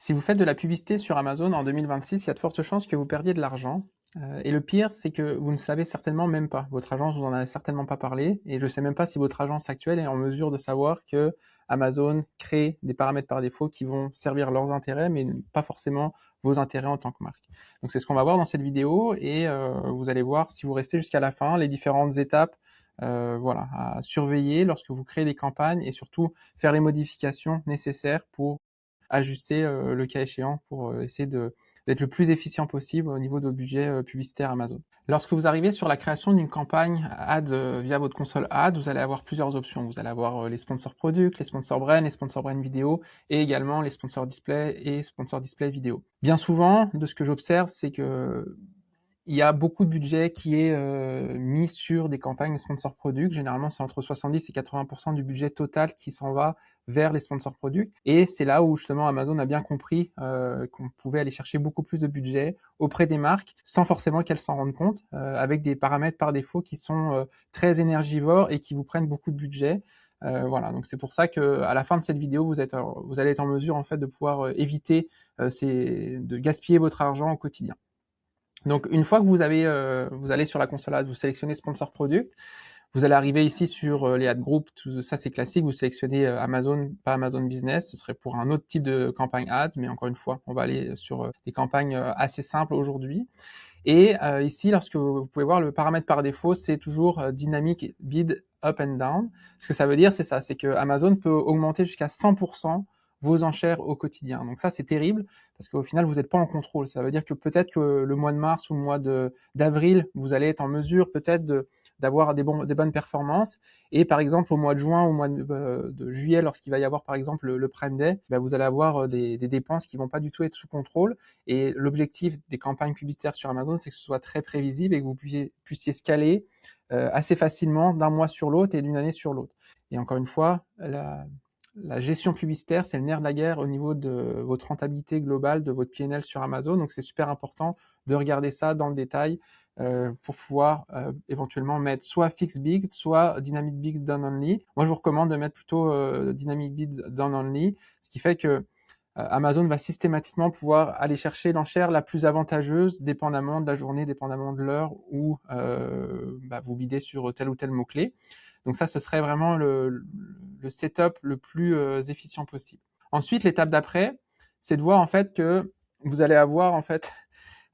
Si vous faites de la publicité sur Amazon en 2026, il y a de fortes chances que vous perdiez de l'argent. Et le pire, c'est que vous ne savez certainement même pas. Votre agence vous en a certainement pas parlé, et je ne sais même pas si votre agence actuelle est en mesure de savoir que Amazon crée des paramètres par défaut qui vont servir leurs intérêts, mais pas forcément vos intérêts en tant que marque. Donc c'est ce qu'on va voir dans cette vidéo, et vous allez voir, si vous restez jusqu'à la fin, les différentes étapes voilà, à surveiller lorsque vous créez des campagnes, et surtout faire les modifications nécessaires pour ajuster le cas échéant pour essayer d'être le plus efficient possible au niveau de votre budget publicitaire Amazon. Lorsque vous arrivez sur la création d'une campagne ad via votre console ad, vous allez avoir plusieurs options. Vous allez avoir les sponsors product, les sponsors brand vidéo, et également les sponsors display et sponsors display vidéo. Bien souvent, de ce que j'observe, c'est que il y a beaucoup de budget qui est mis sur des campagnes de sponsor product. Généralement, c'est entre 70 et 80% du budget total qui s'en va vers les sponsors product. Et c'est là où justement Amazon a bien compris qu'on pouvait aller chercher beaucoup plus de budget auprès des marques sans forcément qu'elles s'en rendent compte, avec des paramètres par défaut qui sont très énergivores et qui vous prennent beaucoup de budget. Voilà, donc c'est pour ça que à la fin de cette vidéo, vous allez être en mesure en fait de pouvoir éviter de gaspiller votre argent au quotidien. Donc une fois que vous allez sur la console ad, vous sélectionnez sponsor product, vous allez arriver ici sur les ad groups, tout ça c'est classique, vous sélectionnez Amazon, pas Amazon Business, ce serait pour un autre type de campagne ad, mais encore une fois, on va aller sur des campagnes assez simples aujourd'hui. Et ici, lorsque vous pouvez voir le paramètre par défaut, c'est toujours Dynamic Bid Up and Down. Ce que ça veut dire, c'est ça, c'est que Amazon peut augmenter jusqu'à 100% vos enchères au quotidien. Donc ça, c'est terrible, parce qu'au final, vous n'êtes pas en contrôle. Ça veut dire que peut-être que le mois de mars ou le mois d'avril, vous allez être en mesure peut-être d'avoir des bonnes performances. Et par exemple, au mois de juin ou au mois de juillet, lorsqu'il va y avoir par exemple le Prime Day, ben, vous allez avoir des dépenses qui vont pas du tout être sous contrôle. Et l'objectif des campagnes publicitaires sur Amazon, c'est que ce soit très prévisible et que vous puissiez scaler assez facilement d'un mois sur l'autre et d'une année sur l'autre. Et encore une fois, la gestion publicitaire, c'est le nerf de la guerre au niveau de votre rentabilité globale, de votre PNL sur Amazon. Donc c'est super important de regarder ça dans le détail pour pouvoir éventuellement mettre soit Fixed Bid, soit Dynamic Bids Done Only. Moi, je vous recommande de mettre plutôt Dynamic Bids Done Only, ce qui fait que Amazon va systématiquement pouvoir aller chercher l'enchère la plus avantageuse, dépendamment de la journée, dépendamment de l'heure où vous bidez sur tel ou tel mot-clé. Donc ça, ce serait vraiment le setup le plus efficient possible. Ensuite, l'étape d'après, c'est de voir en fait que vous allez avoir en fait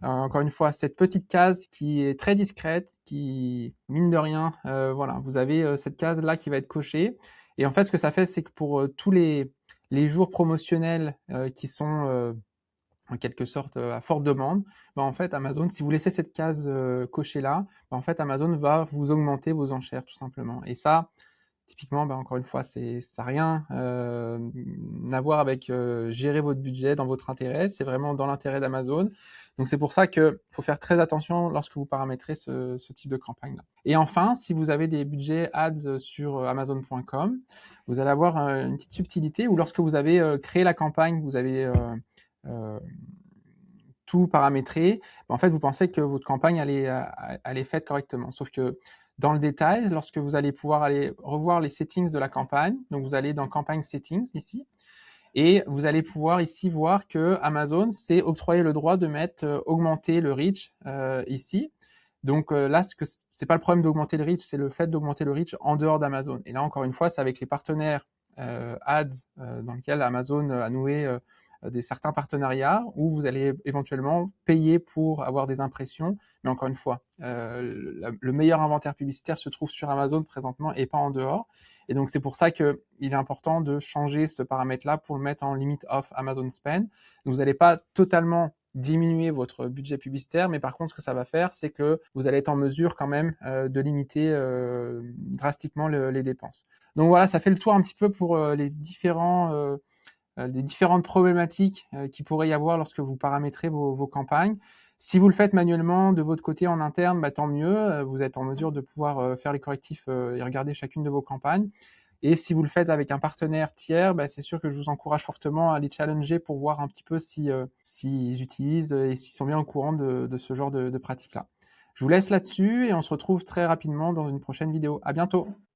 encore une fois cette petite case qui est très discrète, qui mine de rien, voilà, vous avez cette case là qui va être cochée. Et en fait, ce que ça fait, c'est que pour tous les jours promotionnels qui sont en quelque sorte à forte demande, en fait Amazon, si vous laissez cette case cochée là, en fait Amazon va vous augmenter vos enchères tout simplement. Et ça, typiquement, encore une fois, ça n'a rien à voir avec gérer votre budget dans votre intérêt, c'est vraiment dans l'intérêt d'Amazon. Donc c'est pour ça qu'il faut faire très attention lorsque vous paramétrez ce type de campagne-là. Et enfin, si vous avez des budgets ads sur Amazon.com, vous allez avoir une petite subtilité où lorsque vous avez créé la campagne, vous avez euh, tout paramétré, en fait, vous pensez que votre campagne elle est faite correctement. Sauf que dans le détail, lorsque vous allez pouvoir aller revoir les settings de la campagne, donc vous allez dans Campagne Settings ici, et vous allez pouvoir ici voir que Amazon s'est octroyé le droit de mettre augmenter le reach ici. Donc là, c'est pas le problème d'augmenter le reach, c'est le fait d'augmenter le reach en dehors d'Amazon. Et là, encore une fois, c'est avec les partenaires ads dans lesquels Amazon a noué certains partenariats où vous allez éventuellement payer pour avoir des impressions. Mais encore une fois, le meilleur inventaire publicitaire se trouve sur Amazon présentement et pas en dehors. Et donc c'est pour ça qu'il est important de changer ce paramètre-là pour le mettre en limit off Amazon Spend. Vous n'allez pas totalement diminuer votre budget publicitaire, mais par contre ce que ça va faire, c'est que vous allez être en mesure quand même de limiter drastiquement les dépenses. Donc voilà, ça fait le tour un petit peu pour les différentes problématiques qu'il pourrait y avoir lorsque vous paramétrez vos campagnes. Si vous le faites manuellement de votre côté en interne, tant mieux, vous êtes en mesure de pouvoir faire les correctifs et regarder chacune de vos campagnes. Et si vous le faites avec un partenaire tiers, c'est sûr que je vous encourage fortement à les challenger pour voir un petit peu s'ils utilisent et s'ils sont bien au courant de ce genre de pratiques-là. Je vous laisse là-dessus et on se retrouve très rapidement dans une prochaine vidéo. À bientôt!